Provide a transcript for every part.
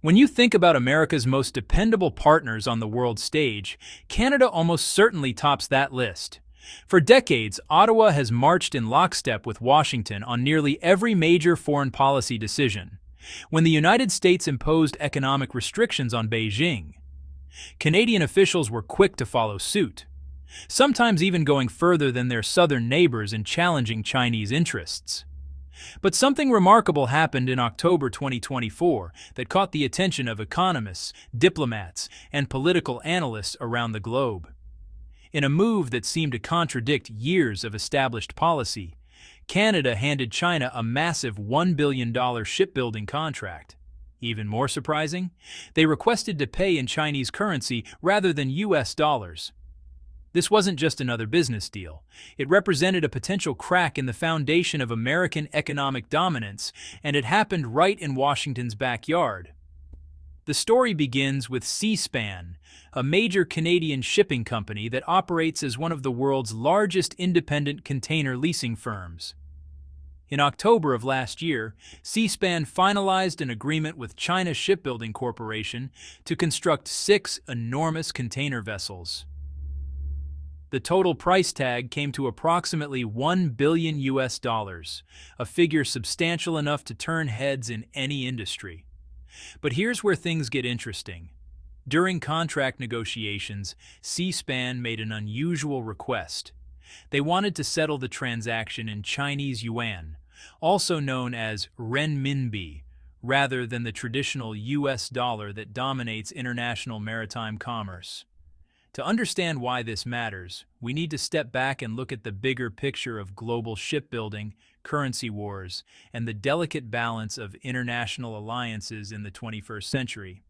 When you think about America's most dependable partners on the world stage, Canada almost certainly tops that list. For decades, Ottawa has marched in lockstep with Washington on nearly every major foreign policy decision. When the United States imposed economic restrictions on Beijing, Canadian officials were quick to follow suit, sometimes even going further than their southern neighbors in challenging Chinese interests. But something remarkable happened in October 2024 that caught the attention of economists, diplomats, and political analysts around the globe. In a move that seemed to contradict years of established policy, Canada handed China a massive $1 billion shipbuilding contract. Even more surprising, they requested to pay in Chinese currency rather than US dollars. This wasn't just another business deal. It represented a potential crack in the foundation of American economic dominance, and it happened right in Washington's backyard. The story begins with Seaspan, a major Canadian shipping company that operates as one of the world's largest independent container leasing firms. In October of last year, Seaspan finalized an agreement with China Shipbuilding Corporation to construct 6 enormous container vessels. The total price tag came to approximately $1 billion US, a figure substantial enough to turn heads in any industry. But here's where things get interesting. During contract negotiations, Seaspan made an unusual request. They wanted to settle the transaction in Chinese yuan, also known as renminbi, rather than the traditional US dollar that dominates international maritime commerce. To understand why this matters, we need to step back and look at the bigger picture of global shipbuilding, currency wars, and the delicate balance of international alliances in the 21st century.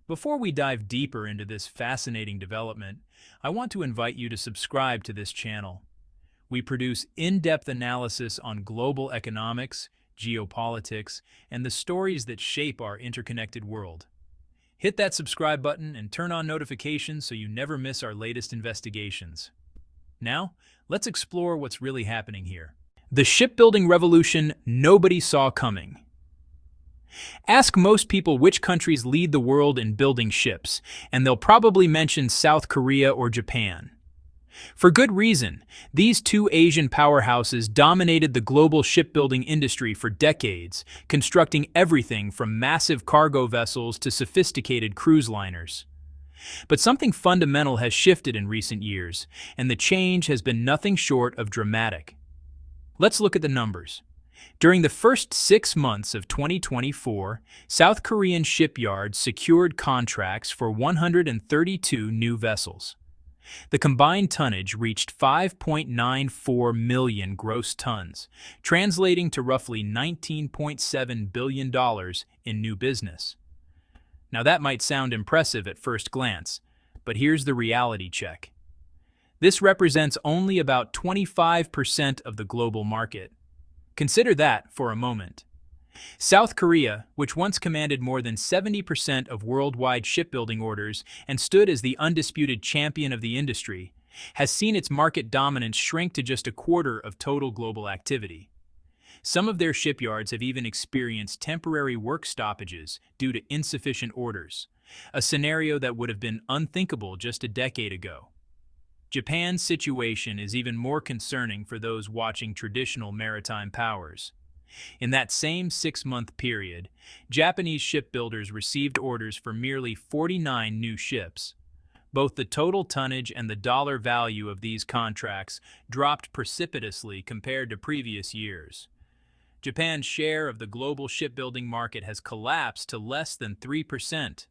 Before we dive deeper into this fascinating development, I want to invite you to subscribe to this channel. We produce in-depth analysis on global economics, geopolitics, and the stories that shape our interconnected world. Hit that subscribe button and turn on notifications so you never miss our latest investigations. Now, let's explore what's really happening here. The shipbuilding revolution nobody saw coming. Ask most people which countries lead the world in building ships, and they'll probably mention South Korea or Japan. For good reason, these two Asian powerhouses dominated the global shipbuilding industry for decades, constructing everything from massive cargo vessels to sophisticated cruise liners. But something fundamental has shifted in recent years, and the change has been nothing short of dramatic. Let's look at the numbers. During the first 6 months of 2024, South Korean shipyards secured contracts for 132 new vessels. The combined tonnage reached 5.94 million gross tons, translating to roughly $19.7 billion in new business. Now that might sound impressive at first glance, but here's the reality check. This represents only about 25% of the global market. Consider that for a moment. South Korea, which once commanded more than 70% of worldwide shipbuilding orders and stood as the undisputed champion of the industry, has seen its market dominance shrink to just a quarter of total global activity. Some of their shipyards have even experienced temporary work stoppages due to insufficient orders, a scenario that would have been unthinkable just a decade ago. Japan's situation is even more concerning for those watching traditional maritime powers. In that same 6-month period, Japanese shipbuilders received orders for merely 49 new ships. Both the total tonnage and the dollar value of these contracts dropped precipitously compared to previous years. Japan's share of the global shipbuilding market has collapsed to less than 3%,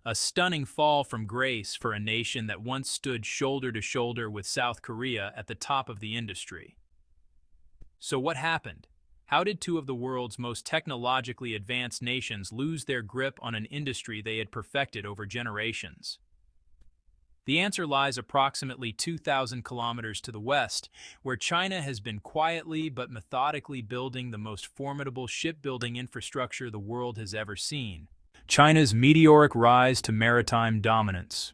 a stunning fall from grace for a nation that once stood shoulder to shoulder with South Korea at the top of the industry. So what happened? How did two of the world's most technologically advanced nations lose their grip on an industry they had perfected over generations? The answer lies approximately 2,000 kilometers to the west, where China has been quietly but methodically building the most formidable shipbuilding infrastructure the world has ever seen. China's meteoric rise to maritime dominance.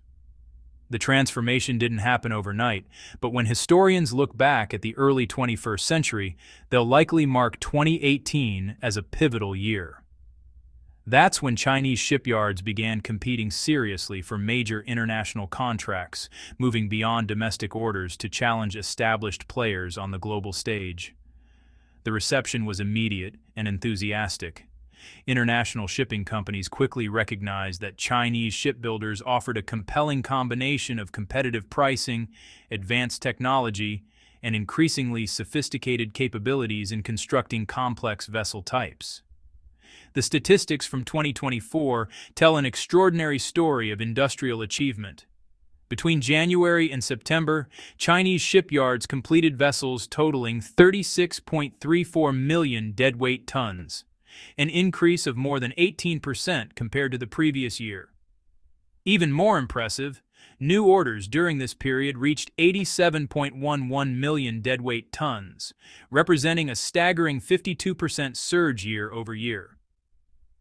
The transformation didn't happen overnight, but when historians look back at the early 21st century, they'll likely mark 2018 as a pivotal year. That's when Chinese shipyards began competing seriously for major international contracts, moving beyond domestic orders to challenge established players on the global stage. The reception was immediate and enthusiastic. International shipping companies quickly recognized that Chinese shipbuilders offered a compelling combination of competitive pricing, advanced technology, and increasingly sophisticated capabilities in constructing complex vessel types. The statistics from 2024 tell an extraordinary story of industrial achievement. Between January and September, Chinese shipyards completed vessels totaling 36.34 million deadweight tons, an increase of more than 18% compared to the previous year. Even more impressive, new orders during this period reached 87.11 million deadweight tons, representing a staggering 52% surge year over year.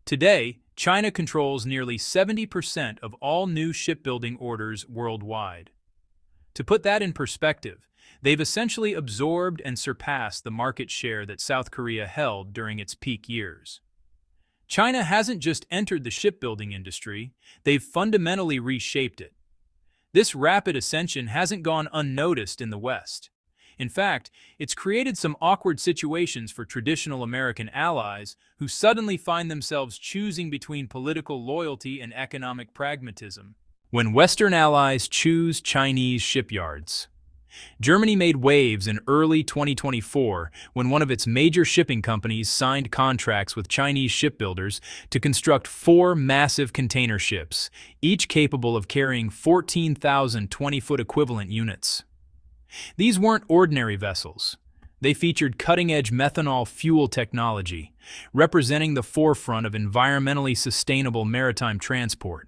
Today, China controls nearly 70% of all new shipbuilding orders worldwide. To put that in perspective, they've essentially absorbed and surpassed the market share that South Korea held during its peak years. China hasn't just entered the shipbuilding industry, they've fundamentally reshaped it. This rapid ascension hasn't gone unnoticed in the West. In fact, it's created some awkward situations for traditional American allies who suddenly find themselves choosing between political loyalty and economic pragmatism. When Western allies choose Chinese shipyards. Germany made waves in early 2024 when one of its major shipping companies signed contracts with Chinese shipbuilders to construct 4 massive container ships, each capable of carrying 14,000 20-foot equivalent units. These weren't ordinary vessels. They featured cutting-edge methanol fuel technology, representing the forefront of environmentally sustainable maritime transport.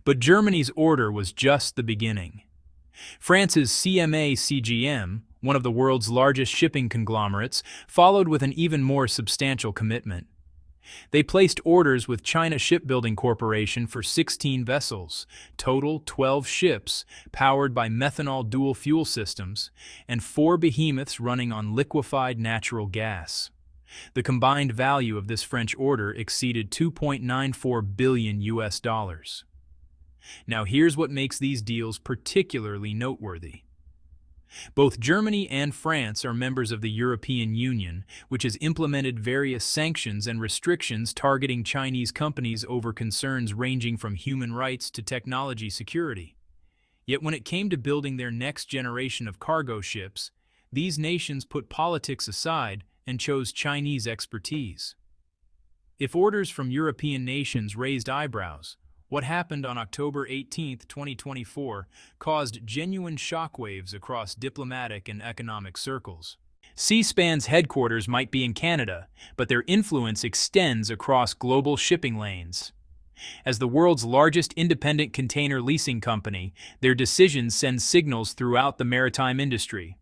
But Germany's order was just the beginning. France's CMA-CGM, one of the world's largest shipping conglomerates, followed with an even more substantial commitment. They placed orders with China Shipbuilding Corporation for 16 vessels, total 12 ships powered by methanol dual fuel systems, and 4 behemoths running on liquefied natural gas. The combined value of this French order exceeded $2.94 billion US. Now here's what makes these deals particularly noteworthy. Both Germany and France are members of the European Union, which has implemented various sanctions and restrictions targeting Chinese companies over concerns ranging from human rights to technology security. Yet when it came to building their next generation of cargo ships, these nations put politics aside and chose Chinese expertise. If orders from European nations raised eyebrows, what happened on October 18, 2024, caused genuine shockwaves across diplomatic and economic circles. Seaspan's headquarters might be in Canada, but their influence extends across global shipping lanes. As the world's largest independent container leasing company, their decisions send signals throughout the maritime industry.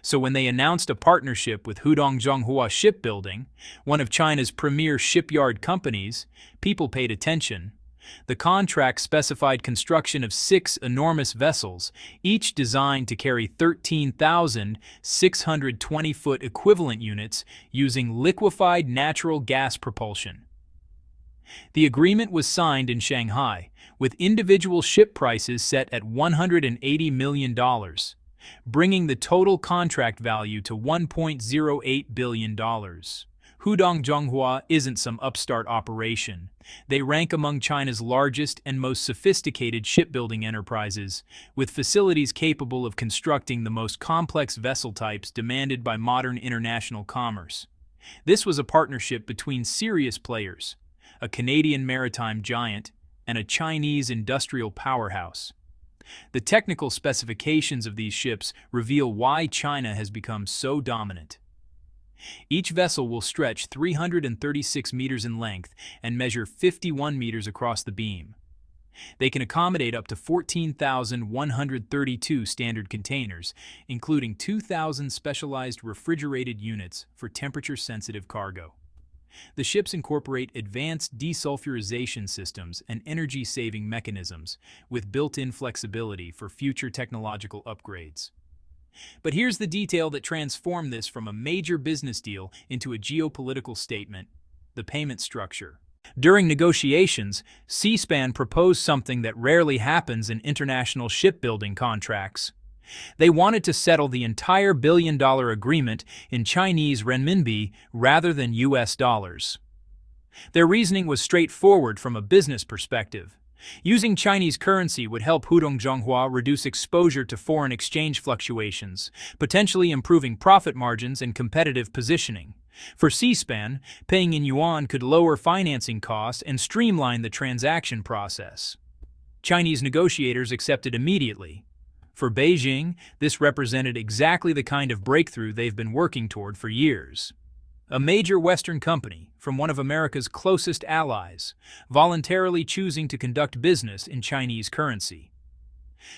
So when they announced a partnership with Hudong-Zhonghua Shipbuilding, one of China's premier shipyard companies, people paid attention. The contract specified construction of 6 enormous vessels, each designed to carry 13,620-foot equivalent units using liquefied natural gas propulsion. The agreement was signed in Shanghai, with individual ship prices set at $180 million, bringing the total contract value to $1.08 billion. Hudong-Zhonghua isn't some upstart operation. They rank among China's largest and most sophisticated shipbuilding enterprises, with facilities capable of constructing the most complex vessel types demanded by modern international commerce. This was a partnership between serious players, a Canadian maritime giant and a Chinese industrial powerhouse. The technical specifications of these ships reveal why China has become so dominant. Each vessel will stretch 336 meters in length and measure 51 meters across the beam. They can accommodate up to 14,132 standard containers, including 2,000 specialized refrigerated units for temperature-sensitive cargo. The ships incorporate advanced desulfurization systems and energy-saving mechanisms, with built-in flexibility for future technological upgrades. But here's the detail that transformed this from a major business deal into a geopolitical statement: the payment structure. During negotiations, Seaspan proposed something that rarely happens in international shipbuilding contracts. They wanted to settle the entire billion-dollar agreement in Chinese renminbi rather than US dollars. Their reasoning was straightforward from a business perspective. Using Chinese currency would help Hudong Zhonghua reduce exposure to foreign exchange fluctuations, potentially improving profit margins and competitive positioning. For Seaspan, paying in yuan could lower financing costs and streamline the transaction process. Chinese negotiators accepted immediately. For Beijing, this represented exactly the kind of breakthrough they've been working toward for years. A major Western company, from one of America's closest allies, voluntarily choosing to conduct business in Chinese currency.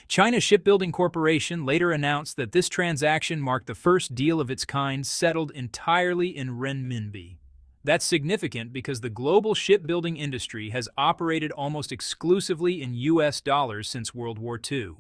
China Shipbuilding Corporation later announced that this transaction marked the first deal of its kind settled entirely in renminbi. That's significant because the global shipbuilding industry has operated almost exclusively in US dollars since World War II.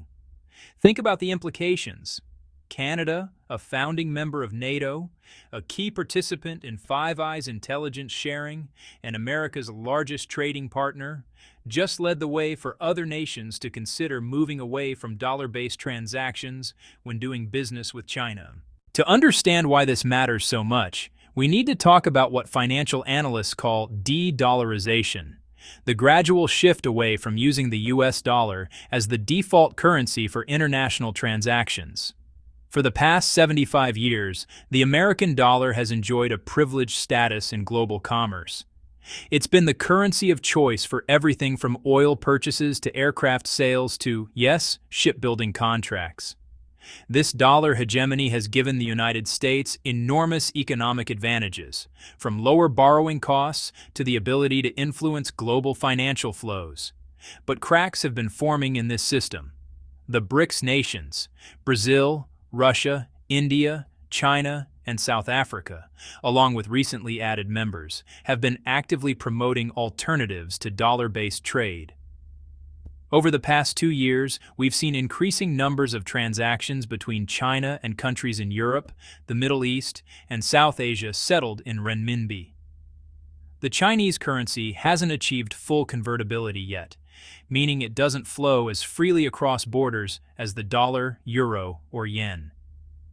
Think about the implications. Canada, a founding member of NATO, a key participant in Five Eyes intelligence sharing, and America's largest trading partner, just led the way for other nations to consider moving away from dollar-based transactions when doing business with China. To understand why this matters so much, we need to talk about what financial analysts call de-dollarization, the gradual shift away from using the US dollar as the default currency for international transactions. For the past 75 years, the American dollar has enjoyed a privileged status in global commerce. It's been the currency of choice for everything from oil purchases to aircraft sales to, yes, shipbuilding contracts. This dollar hegemony has given the United States enormous economic advantages, from lower borrowing costs to the ability to influence global financial flows. But cracks have been forming in this system. The BRICS nations, Brazil, Russia, India, China, and South Africa, along with recently added members, have been actively promoting alternatives to dollar-based trade. Over the past 2 years, we've seen increasing numbers of transactions between China and countries in Europe, the Middle East, and South Asia settled in renminbi. The Chinese currency hasn't achieved full convertibility yet, meaning it doesn't flow as freely across borders as the dollar, euro, or yen.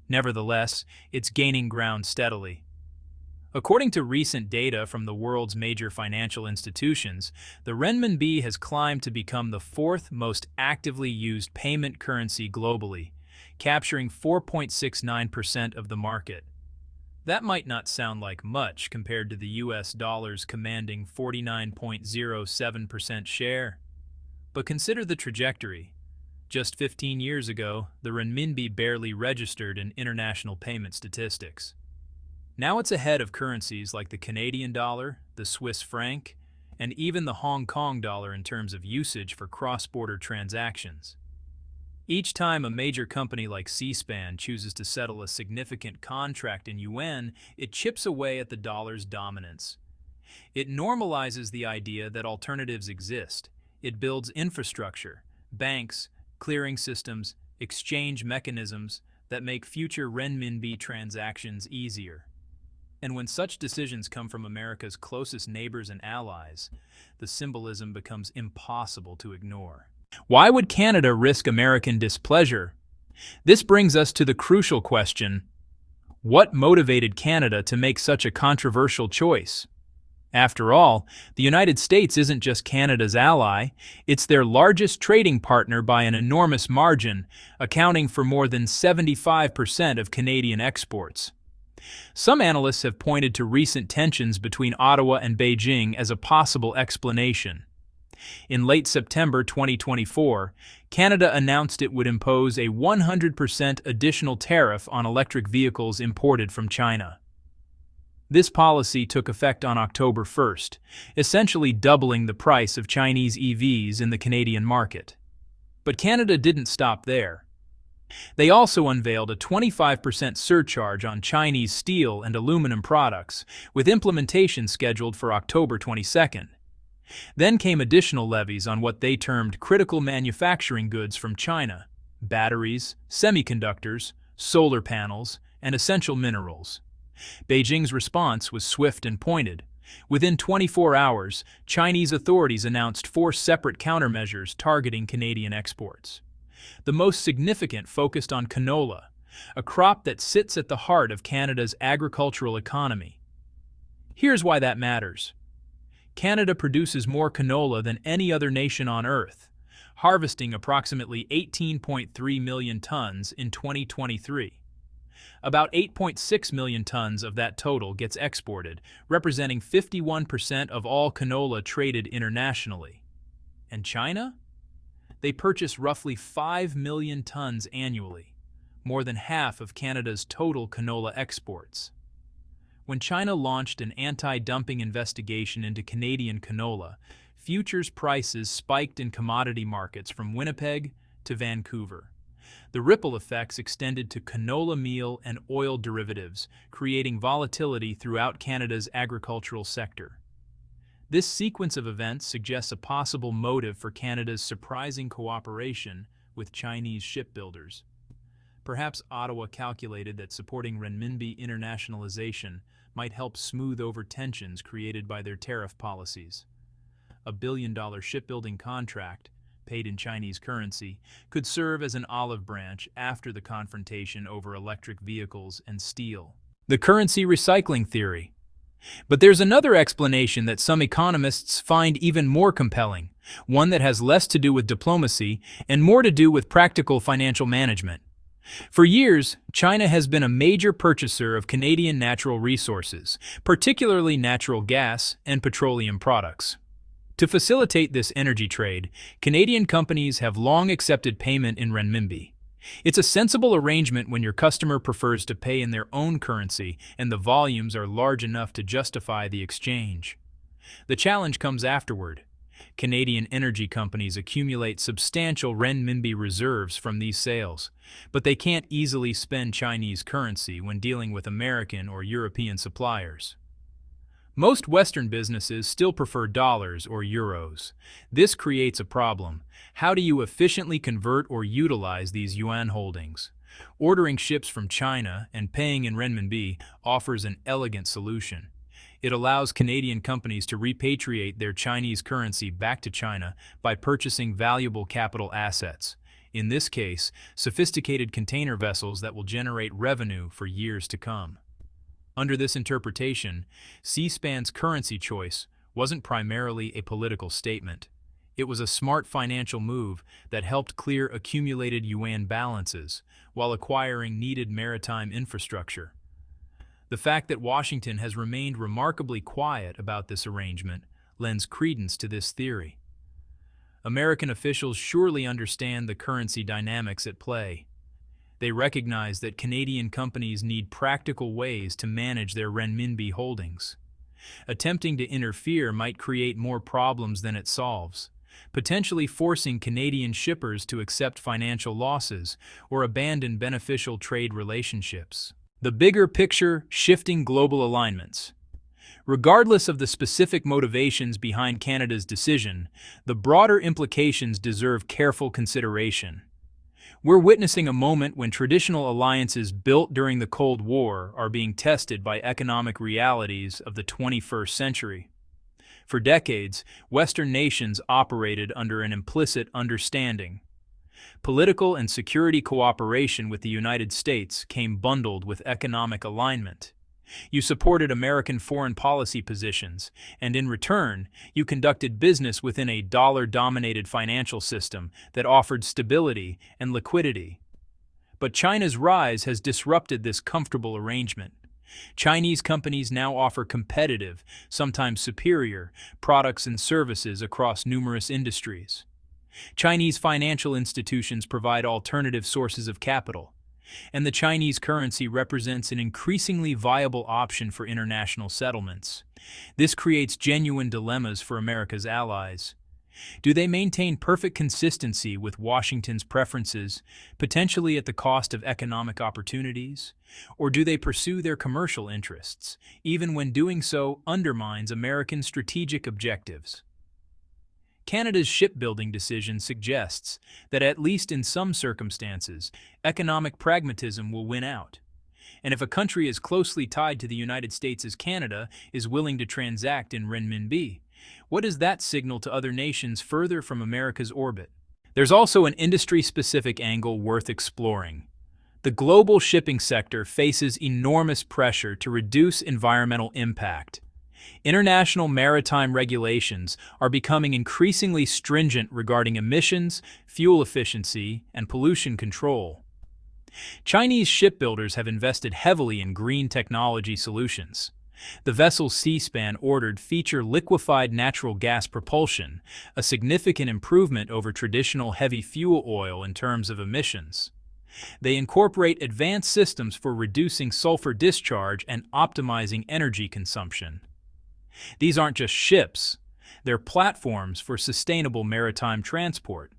Nevertheless, it's gaining ground steadily. According to recent data from the world's major financial institutions, the renminbi has climbed to become the fourth most actively used payment currency globally, capturing 4.69% of the market. That might not sound like much compared to the US dollar's commanding 49.07% share. But consider the trajectory. Just 15 years ago, the renminbi barely registered in international payment statistics. Now it's ahead of currencies like the Canadian dollar, the Swiss franc, and even the Hong Kong dollar in terms of usage for cross-border transactions. Each time a major company like Seaspan chooses to settle a significant contract in yuan, it chips away at the dollar's dominance. It normalizes the idea that alternatives exist. It builds infrastructure, banks, clearing systems, exchange mechanisms that make future renminbi transactions easier. And when such decisions come from America's closest neighbors and allies, the symbolism becomes impossible to ignore. Why would Canada risk American displeasure? This brings us to the crucial question: what motivated Canada to make such a controversial choice? After all, the United States isn't just Canada's ally, it's their largest trading partner by an enormous margin, accounting for more than 75% of Canadian exports. Some analysts have pointed to recent tensions between Ottawa and Beijing as a possible explanation. In late September 2024, Canada announced it would impose a 100% additional tariff on electric vehicles imported from China. This policy took effect on October 1st, essentially doubling the price of Chinese EVs in the Canadian market. But Canada didn't stop there. They also unveiled a 25% surcharge on Chinese steel and aluminum products, with implementation scheduled for October 22nd. Then came additional levies on what they termed critical manufacturing goods from China: batteries, semiconductors, solar panels, and essential minerals. Beijing's response was swift and pointed. Within 24 hours, Chinese authorities announced 4 separate countermeasures targeting Canadian exports. The most significant focused on canola, a crop that sits at the heart of Canada's agricultural economy. Here's why that matters. Canada produces more canola than any other nation on Earth, harvesting approximately 18.3 million tons in 2023. About 8.6 million tons of that total gets exported, representing 51% of all canola traded internationally. And China? They purchase roughly 5 million tons annually, more than half of Canada's total canola exports. When China launched an anti-dumping investigation into Canadian canola, futures prices spiked in commodity markets from Winnipeg to Vancouver. The ripple effects extended to canola meal and oil derivatives, creating volatility throughout Canada's agricultural sector. This sequence of events suggests a possible motive for Canada's surprising cooperation with Chinese shipbuilders. Perhaps Ottawa calculated that supporting renminbi internationalization might help smooth over tensions created by their tariff policies. A billion-dollar shipbuilding contract, paid in Chinese currency, could serve as an olive branch after the confrontation over electric vehicles and steel. The currency recycling theory. But there's another explanation that some economists find even more compelling, one that has less to do with diplomacy and more to do with practical financial management. For years, China has been a major purchaser of Canadian natural resources, particularly natural gas and petroleum products. To facilitate this energy trade, Canadian companies have long accepted payment in renminbi. It's a sensible arrangement when your customer prefers to pay in their own currency and the volumes are large enough to justify the exchange. The challenge comes afterward. Canadian energy companies accumulate substantial renminbi reserves from these sales, but they can't easily spend Chinese currency when dealing with American or European suppliers. Most Western businesses still prefer dollars or euros. This creates a problem. How do you efficiently convert or utilize these yuan holdings? Ordering ships from China and paying in renminbi offers an elegant solution. It allows Canadian companies to repatriate their Chinese currency back to China by purchasing valuable capital assets. In this case, sophisticated container vessels that will generate revenue for years to come. Under this interpretation, C-SPAN's currency choice wasn't primarily a political statement. It was a smart financial move that helped clear accumulated yuan balances while acquiring needed maritime infrastructure. The fact that Washington has remained remarkably quiet about this arrangement lends credence to this theory. American officials surely understand the currency dynamics at play. They recognize that Canadian companies need practical ways to manage their renminbi holdings. Attempting to interfere might create more problems than it solves, potentially forcing Canadian shippers to accept financial losses or abandon beneficial trade relationships. The bigger picture, shifting global alignments. Regardless of the specific motivations behind Canada's decision, the broader implications deserve careful consideration. We're witnessing a moment when traditional alliances built during the Cold War are being tested by economic realities of the 21st century. For decades, Western nations operated under an implicit understanding. Political and security cooperation with the United States came bundled with economic alignment. You supported American foreign policy positions, and in return, you conducted business within a dollar-dominated financial system that offered stability and liquidity. But China's rise has disrupted this comfortable arrangement. Chinese companies now offer competitive, sometimes superior, products and services across numerous industries. Chinese financial institutions provide alternative sources of capital, and the Chinese currency represents an increasingly viable option for international settlements. This creates genuine dilemmas for America's allies. Do they maintain perfect consistency with Washington's preferences, potentially at the cost of economic opportunities? Or do they pursue their commercial interests, even when doing so undermines American strategic objectives? Canada's shipbuilding decision suggests that, at least in some circumstances, economic pragmatism will win out. And if a country as closely tied to the United States as Canada is willing to transact in RMB, what does that signal to other nations further from America's orbit? There's also an industry-specific angle worth exploring. The global shipping sector faces enormous pressure to reduce environmental impact. International maritime regulations are becoming increasingly stringent regarding emissions, fuel efficiency, and pollution control. Chinese shipbuilders have invested heavily in green technology solutions. The vessels Seaspan ordered feature liquefied natural gas propulsion, a significant improvement over traditional heavy fuel oil in terms of emissions. They incorporate advanced systems for reducing sulfur discharge and optimizing energy consumption. These aren't just ships, they're platforms for sustainable maritime transport.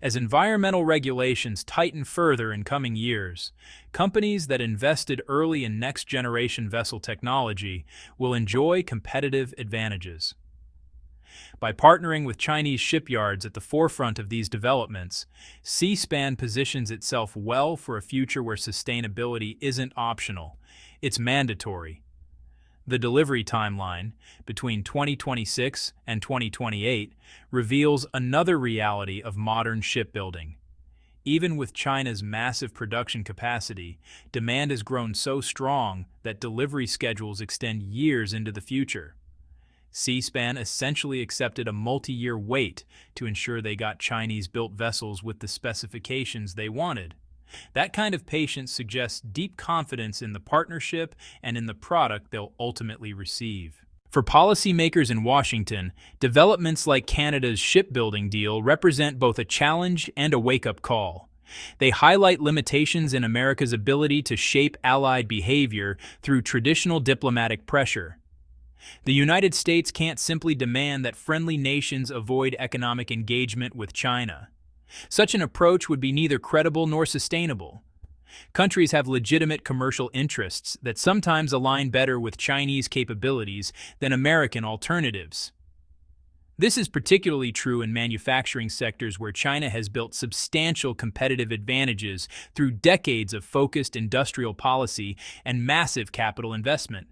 As environmental regulations tighten further in coming years, companies that invested early in next-generation vessel technology will enjoy competitive advantages. By partnering with Chinese shipyards at the forefront of these developments, Seaspan positions itself well for a future where sustainability isn't optional, it's mandatory. The delivery timeline, between 2026 and 2028, reveals another reality of modern shipbuilding. Even with China's massive production capacity, demand has grown so strong that delivery schedules extend years into the future. Seaspan essentially accepted a multi-year wait to ensure they got Chinese-built vessels with the specifications they wanted. That kind of patience suggests deep confidence in the partnership and in the product they'll ultimately receive. For policymakers in Washington, developments like Canada's shipbuilding deal represent both a challenge and a wake-up call. They highlight limitations in America's ability to shape allied behavior through traditional diplomatic pressure. The United States can't simply demand that friendly nations avoid economic engagement with China. Such an approach would be neither credible nor sustainable. Countries have legitimate commercial interests that sometimes align better with Chinese capabilities than American alternatives. This is particularly true in manufacturing sectors where China has built substantial competitive advantages through decades of focused industrial policy and massive capital investment.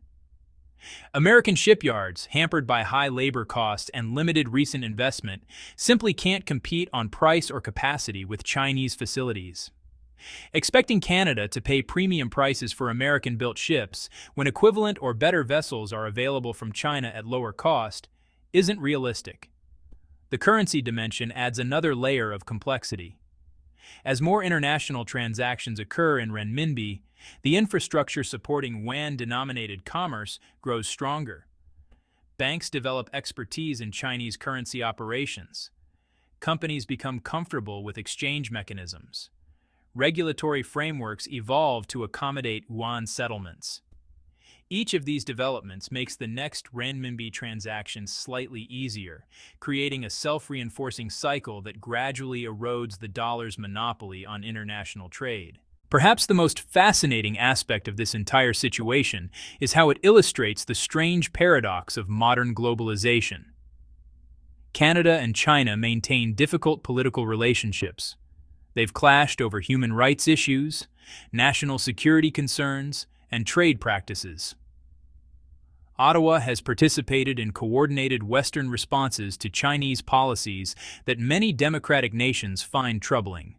American shipyards, hampered by high labor costs and limited recent investment, simply can't compete on price or capacity with Chinese facilities. Expecting Canada to pay premium prices for American-built ships when equivalent or better vessels are available from China at lower cost isn't realistic. The currency dimension adds another layer of complexity. As more international transactions occur in renminbi, the infrastructure supporting yuan-denominated commerce grows stronger. Banks develop expertise in Chinese currency operations. Companies become comfortable with exchange mechanisms. Regulatory frameworks evolve to accommodate yuan settlements. Each of these developments makes the next renminbi transaction slightly easier, creating a self-reinforcing cycle that gradually erodes the dollar's monopoly on international trade. Perhaps the most fascinating aspect of this entire situation is how it illustrates the strange paradox of modern globalization. Canada and China maintain difficult political relationships. They've clashed over human rights issues, national security concerns, and trade practices. Ottawa has participated in coordinated Western responses to Chinese policies that many democratic nations find troubling.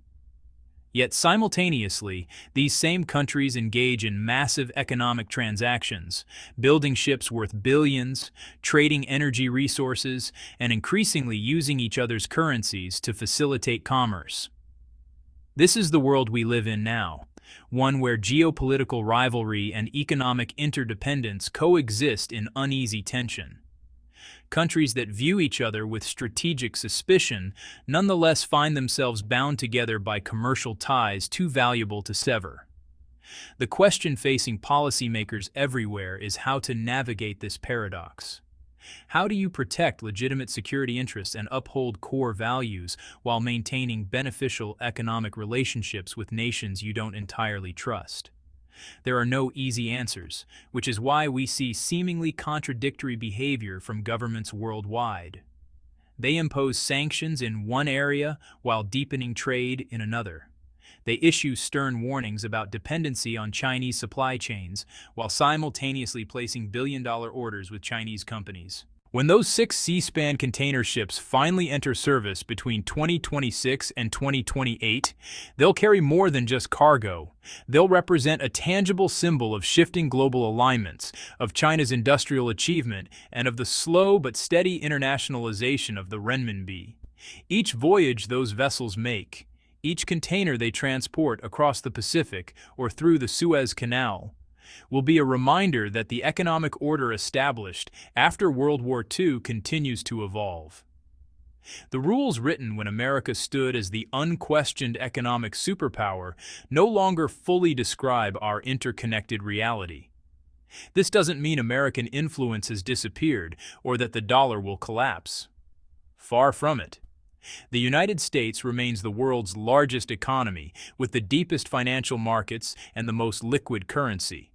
Yet simultaneously, these same countries engage in massive economic transactions, building ships worth billions, trading energy resources, and increasingly using each other's currencies to facilitate commerce. This is the world we live in now, one where geopolitical rivalry and economic interdependence coexist in uneasy tension. Countries that view each other with strategic suspicion nonetheless find themselves bound together by commercial ties too valuable to sever. The question facing policymakers everywhere is how to navigate this paradox. How do you protect legitimate security interests and uphold core values while maintaining beneficial economic relationships with nations you don't entirely trust? There are no easy answers, which is why we see seemingly contradictory behavior from governments worldwide. They impose sanctions in one area while deepening trade in another. They issue stern warnings about dependency on Chinese supply chains, while simultaneously placing billion-dollar orders with Chinese companies. When those 6 C-SPAN container ships finally enter service between 2026 and 2028, they'll carry more than just cargo. They'll represent a tangible symbol of shifting global alignments, of China's industrial achievement, and of the slow but steady internationalization of the renminbi. Each voyage those vessels make, each container they transport across the Pacific or through the Suez Canal, will be a reminder that the economic order established after World War II continues to evolve. The rules written when America stood as the unquestioned economic superpower no longer fully describe our interconnected reality. This doesn't mean American influence has disappeared or that the dollar will collapse. Far from it. The United States remains the world's largest economy, with the deepest financial markets and the most liquid currency.